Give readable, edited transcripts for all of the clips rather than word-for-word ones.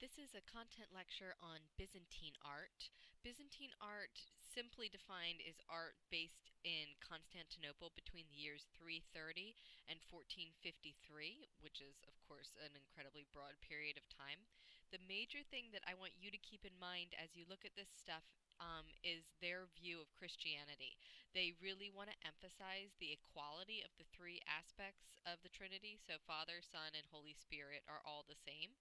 This is a content lecture on Byzantine art. Byzantine art, simply defined, is art based in Constantinople between the years 330 and 1453, which is, of course, an incredibly broad period of time. The major thing that I want you to keep in mind as you look at this stuff is their view of Christianity. They really want to emphasize the equality of the three aspects of the Trinity. So, Father, Son, and Holy Spirit are all the same.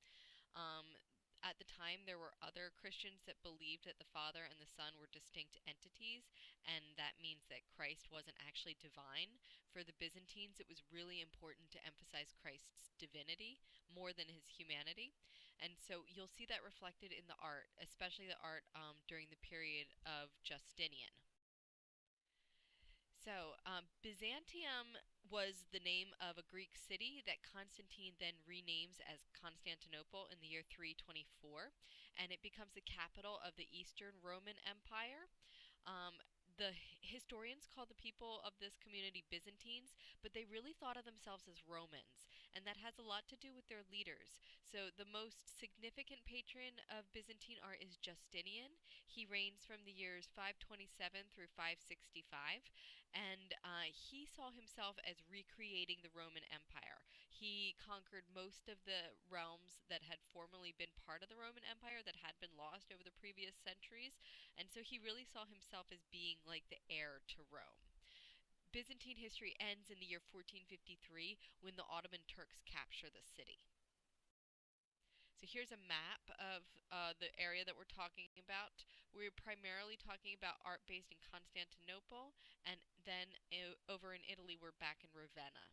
Um, at the time, there were other Christians that believed that the Father and the Son were distinct entities, and that means that Christ wasn't actually divine. For the Byzantines, it was really important to emphasize Christ's divinity more than his humanity. And so you'll see that reflected in the art, especially the art during the period of Justinian. So, Byzantium was the name of a Greek city that Constantine then renames as Constantinople in the year 324, and it becomes the capital of the Eastern Roman Empire. The historians call the people of this community Byzantines, but they really thought of themselves as Romans, and that has a lot to do with their leaders. So, the most significant patron of Byzantine art is Justinian. He reigns from the years 527 through 565, and he saw himself as recreating the Roman Empire. He conquered most of the realms that had formerly been part of the Roman Empire that had been lost over the previous centuries, and so he really saw himself as being like the heir to Rome. Byzantine history ends in the year 1453 when the Ottoman Turks capture the city. So here's a map of the area that we're talking about. We're primarily talking about art based in Constantinople, and then over in Italy, we're back in Ravenna.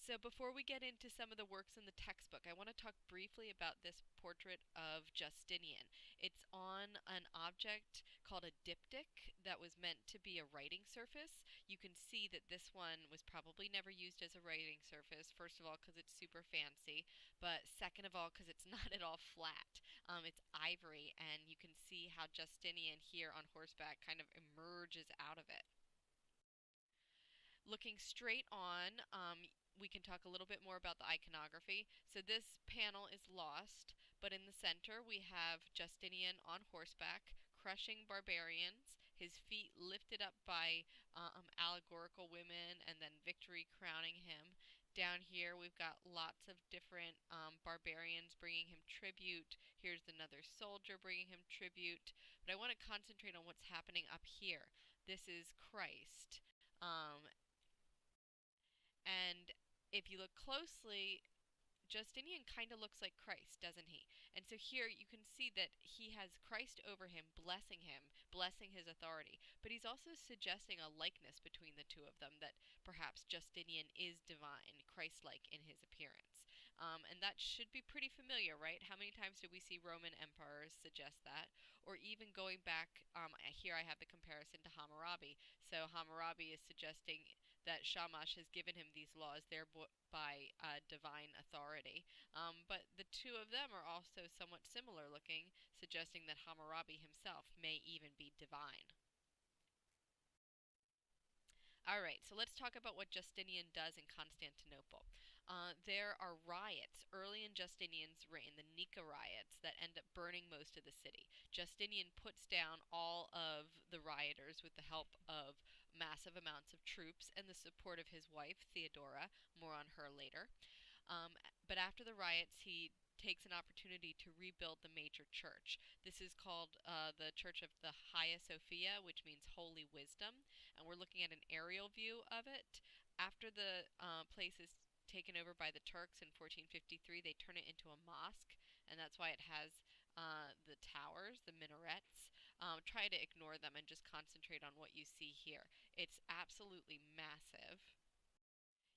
So before we get into some of the works in the textbook, I want to talk briefly about this portrait of Justinian. It's on an object called a diptych that was meant to be a writing surface. You can see that this one was probably never used as a writing surface, first of all because it's super fancy, but second of all because it's not at all flat. It's ivory, and you can see how Justinian here on horseback kind of emerges out of it. Looking straight on, we can talk a little bit more about the iconography. So this panel is lost, but in the center we have Justinian on horseback, crushing barbarians, his feet lifted up by allegorical women, and then victory crowning him. Down here we've got lots of different barbarians bringing him tribute. Here's another soldier bringing him tribute. But I want to concentrate on what's happening up here. This is Christ. Um, and if you look closely, Justinian kind of looks like Christ, doesn't he? And so here you can see that he has Christ over him, blessing his authority. But he's also suggesting a likeness between the two of them, that perhaps Justinian is divine, Christ-like in his appearance. And that should be pretty familiar, right? How many times do we see Roman emperors suggest that? Or even going back, here I have the comparison to Hammurabi. So Hammurabi is suggesting that Shamash has given him these laws, thereby divine authority. But the two of them are also somewhat similar looking, suggesting that Hammurabi himself may even be divine. Alright, so let's talk about what Justinian does in Constantinople. There are riots early in Justinian's reign, the Nika riots, that end up burning most of the city. Justinian puts down all of the rioters with the help of massive amounts of troops and the support of his wife, Theodora. More on her later. But after the riots, he takes an opportunity to rebuild the major church. This is called the Church of the Hagia Sophia, which means Holy Wisdom, and we're looking at an aerial view of it. After the place is taken over by the Turks in 1453, they turn it into a mosque, and that's why it has the towers, the minarets. Try to ignore them and just concentrate on what you see here. It's absolutely massive.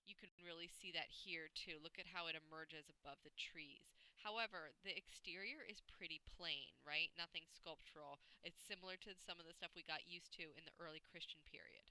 You can really see that here too. Look at how it emerges above the trees. However, the exterior is pretty plain, right? Nothing sculptural. It's similar to some of the stuff we got used to in the early Christian period.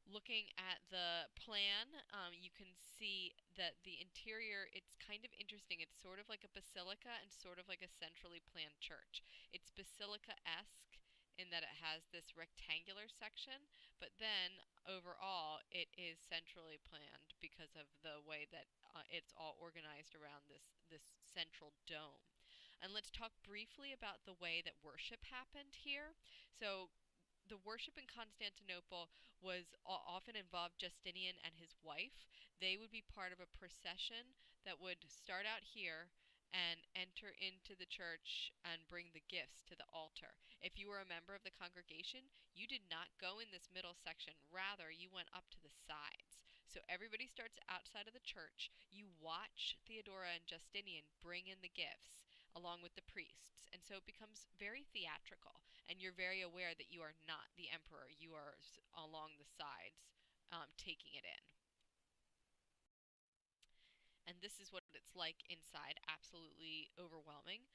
Looking at the plan, you can see that the interior, it's kind of interesting. It's sort of like a basilica and sort of like a centrally planned church. It's basilica-esque in that it has this rectangular section, but then overall it is centrally planned because of the way that it's all organized around this central dome. And let's talk briefly about the way that worship happened here. So the worship in Constantinople was often involved Justinian and his wife. They would be part of a procession that would start out here and enter into the church and bring the gifts to the altar. If you were a member of the congregation, you did not go in this middle section. Rather, you went up to the sides. So everybody starts outside of the church. You watch Theodora and Justinian bring in the gifts along with the priests. And so it becomes very theatrical, and you're very aware that you are not the emperor. You are along the sides, taking it in. And this is what it's like inside, absolutely overwhelming,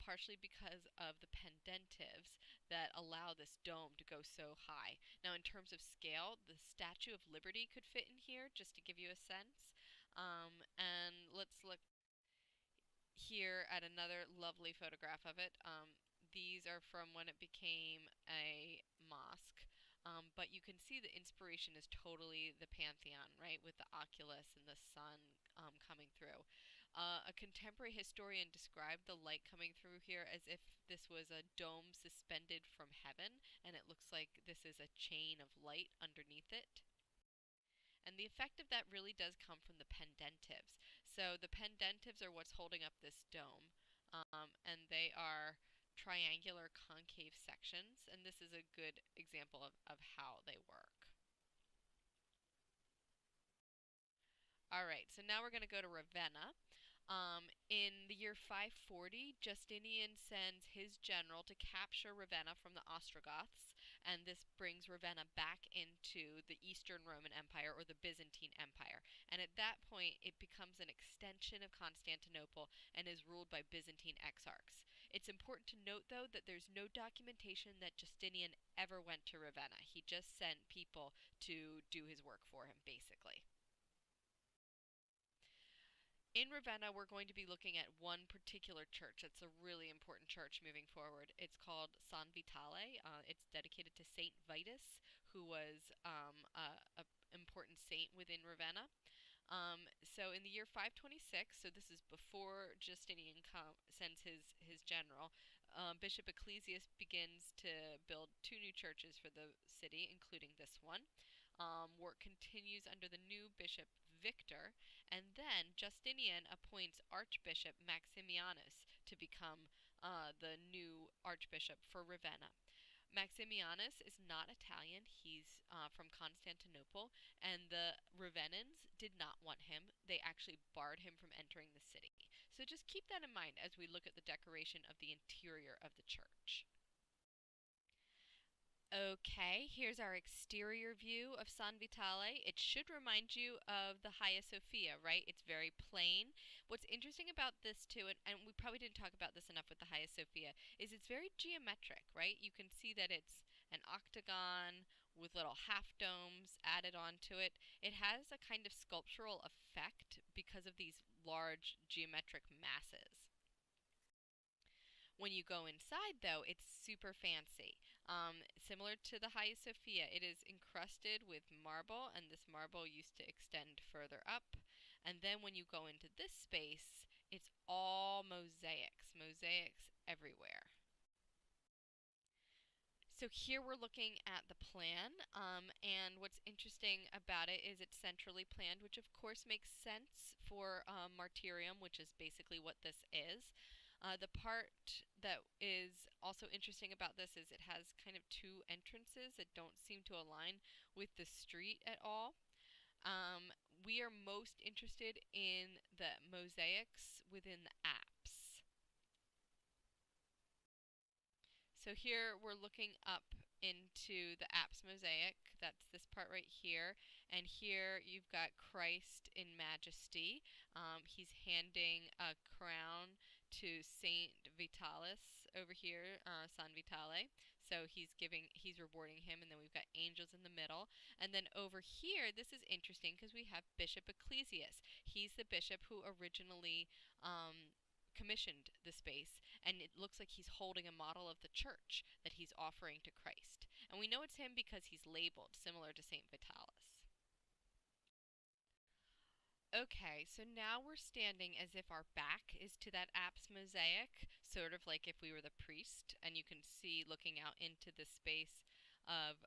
partially because of the pendentives that allow this dome to go so high. Now, in terms of scale, the Statue of Liberty could fit in here, just to give you a sense. And let's look here at another lovely photograph of it. These are from when it became a mosque. But you can see the inspiration is totally the Pantheon, right? With the oculus and the sun coming through. A contemporary historian described the light coming through here as if this was a dome suspended from heaven, and it looks like this is a chain of light underneath it. And the effect of that really does come from the pendentives. So the pendentives are what's holding up this dome, and they are triangular concave sections, and this is a good example of how they work. All right, so now we're going to go to Ravenna. In the year 540, Justinian sends his general to capture Ravenna from the Ostrogoths, and this brings Ravenna back into the Eastern Roman Empire, or the Byzantine Empire. And at that point, it becomes an extension of Constantinople and is ruled by Byzantine exarchs. It's important to note, though, that there's no documentation that Justinian ever went to Ravenna. He just sent people to do his work for him, basically. In Ravenna, we're going to be looking at one particular church. It's a really important church moving forward. It's called San Vitale. It's dedicated to Saint Vitus, who was a important saint within Ravenna. So in the year 526, so this is before Justinian sends his general, Bishop Ecclesias begins to build two new churches for the city, including this one. Work continues under the new bishop Victor, and then Justinian appoints Archbishop Maximianus to become the new archbishop for Ravenna. Maximianus is not Italian, he's from Constantinople, and the Ravennans did not want him. They actually barred him from entering the city. So just keep that in mind as we look at the decoration of the interior of the church. Okay, here's our exterior view of San Vitale. It should remind you of the Hagia Sophia, right? It's very plain. What's interesting about this too, and we probably didn't talk about this enough with the Hagia Sophia, is it's very geometric, right? You can see that it's an octagon with little half domes added onto it. It has a kind of sculptural effect because of these large geometric masses. When you go inside, though, it's super fancy. Similar to the Hagia Sophia, it is encrusted with marble, and this marble used to extend further up. And then when you go into this space, it's all mosaics, mosaics everywhere. So here we're looking at the plan, and what's interesting about it is it's centrally planned, which of course makes sense for martyrium, which is basically what this is. The part that is also interesting about this is it has kind of two entrances that don't seem to align with the street at all. We are most interested in the mosaics within the apse. So here we're looking up into the apse mosaic. That's this part right here. And here you've got Christ in majesty. He's handing a crown to Saint Vitalis over here, San Vitale. So he's rewarding him, and then we've got angels in the middle. And then over here, this is interesting because we have Bishop Ecclesias. He's the bishop who originally commissioned the space, and it looks like he's holding a model of the church that he's offering to Christ. And we know it's him because he's labeled, similar to St. Vitalis. Okay, so now we're standing as if our back is to that apse mosaic, sort of like if we were the priest, and you can see looking out into the space of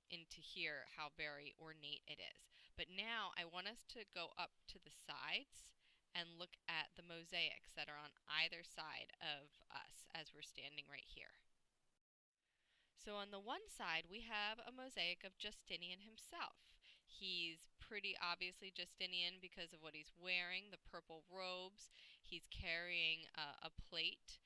into here how very ornate it is. But now I want us to go up to the sides and look at the mosaics that are on either side of us as we're standing right here. So on the one side, we have a mosaic of Justinian himself. He's pretty obviously Justinian because of what he's wearing, the purple robes. He's carrying a plate.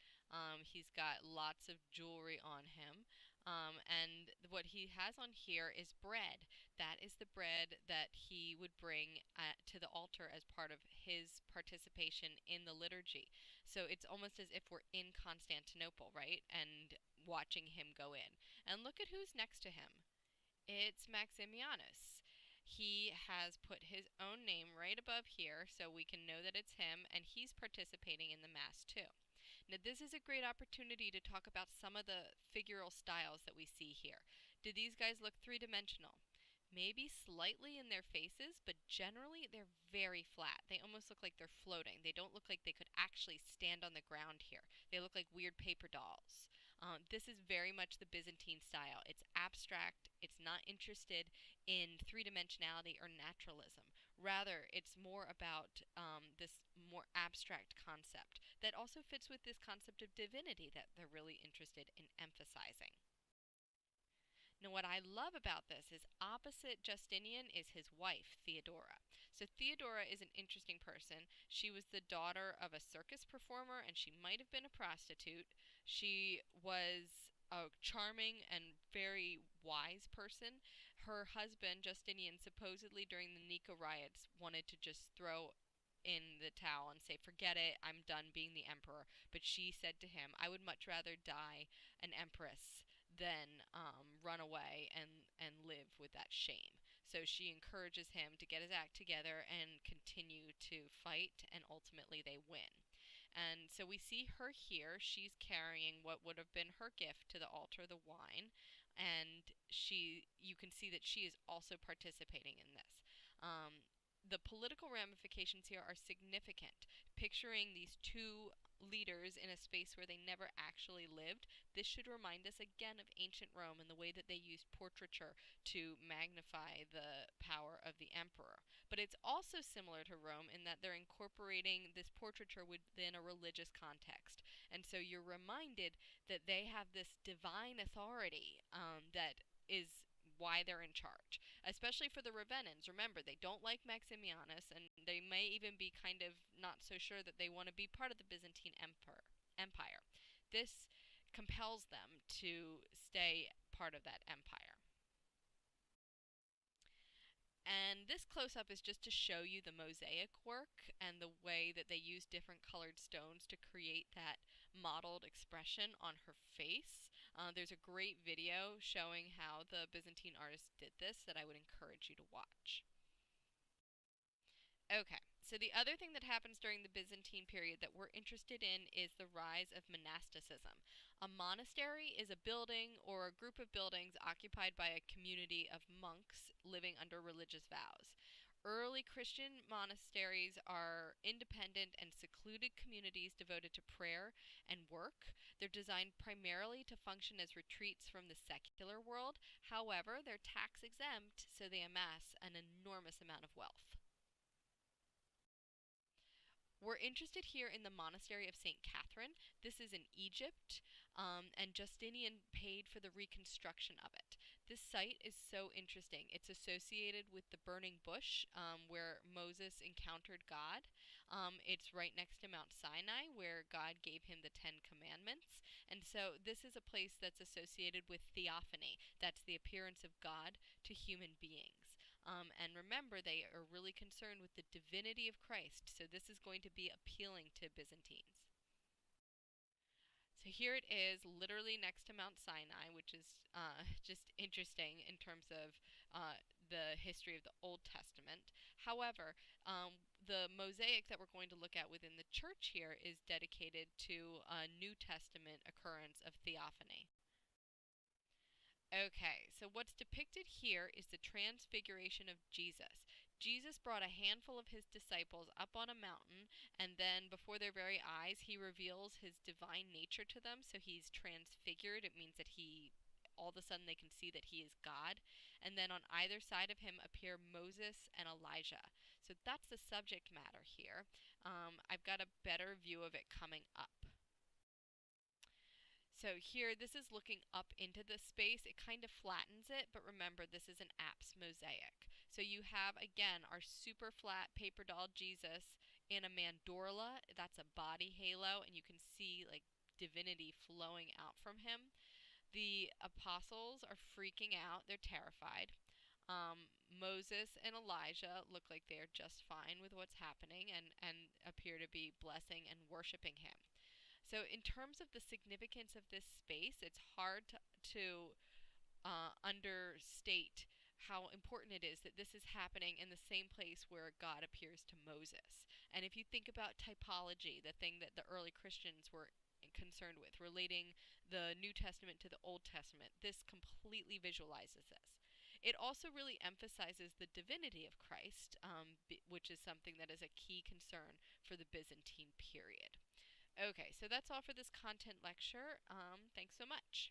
He's got lots of jewelry on him. And what he has on here is bread. That is the bread that he would bring to the altar as part of his participation in the liturgy. So it's almost as if we're in Constantinople, right? And watching him go in. And look at who's next to him. It's Maximianus. He has put his own name right above here so we can know that it's him, and he's participating in the Mass too. Now, this is a great opportunity to talk about some of the figural styles that we see here. Do these guys look three-dimensional? Maybe slightly in their faces, but generally they're very flat. They almost look like they're floating. They don't look like they could actually stand on the ground here. They look like weird paper dolls. This is very much the Byzantine style. It's abstract. It's not interested in three-dimensionality or naturalism. Rather, it's more about this more abstract concept that also fits with this concept of divinity that they're really interested in emphasizing. Now, what I love about this is opposite Justinian is his wife, Theodora. So, Theodora is an interesting person. She was the daughter of a circus performer, and she might have been a prostitute. She was a charming and very wise person. Her husband, Justinian, supposedly during the Nika riots, wanted to just throw in the towel and say, "Forget it, I'm done being the emperor." But she said to him, "I would much rather die an empress than run away and live with that shame." So she encourages him to get his act together and continue to fight, and ultimately they win. And so we see her here. She's carrying what would have been her gift to the altar, the wine, and you can see that she is also participating in this. The political ramifications here are significant. Picturing these two leaders in a space where they never actually lived, this should remind us again of ancient Rome and the way that they used portraiture to magnify the power of the emperor. But it's also similar to Rome in that they're incorporating this portraiture within a religious context. And so you're reminded that they have this divine authority that is why they're in charge, especially for the Ravenans. Remember, they don't like Maximianus, and they may even be kind of not so sure that they want to be part of the Byzantine Empire. This compels them to stay part of that empire. And this close-up is just to show you the mosaic work and the way that they use different colored stones to create that modeled expression on her face. There's a great video showing how the Byzantine artist did this that I would encourage you to watch. Okay, so the other thing that happens during the Byzantine period that we're interested in is the rise of monasticism. A monastery is a building or a group of buildings occupied by a community of monks living under religious vows. Early Christian monasteries are independent and secluded communities devoted to prayer and work. They're designed primarily to function as retreats from the secular world. However, they're tax exempt, so they amass an enormous amount of wealth. We're interested here in the monastery of St. Catherine. This is in Egypt, and Justinian paid for the reconstruction of it. This site is so interesting. It's associated with the burning bush where Moses encountered God. It's right next to Mount Sinai where God gave him the Ten Commandments. And so this is a place that's associated with theophany. That's the appearance of God to human beings. And remember, they are really concerned with the divinity of Christ, so this is going to be appealing to Byzantines. So here it is, literally next to Mount Sinai, which is just interesting in terms of the history of the Old Testament. However, the mosaic that we're going to look at within the church here is dedicated to a New Testament occurrence of theophany. Okay, so what's depicted here is the transfiguration of Jesus. Jesus brought a handful of his disciples up on a mountain, and then before their very eyes, he reveals his divine nature to them. So he's transfigured. It means that all of a sudden, they can see that he is God. And then on either side of him appear Moses and Elijah. So that's the subject matter here. I've got a better view of it coming up. So here, this is looking up into the space. It kind of flattens it, but remember, this is an apse mosaic. So you have, again, our super flat paper doll Jesus in a mandorla. That's a body halo, and you can see like divinity flowing out from him. The apostles are freaking out. They're terrified. Moses and Elijah look like they're just fine with what's happening and appear to be blessing and worshiping him. So, in terms of the significance of this space, it's hard to understate how important it is that this is happening in the same place where God appears to Moses. And if you think about typology, the thing that the early Christians were concerned with, relating the New Testament to the Old Testament, this completely visualizes this. It also really emphasizes the divinity of Christ, which is something that is a key concern for the Byzantine period. Okay, so that's all for this content lecture. Thanks so much.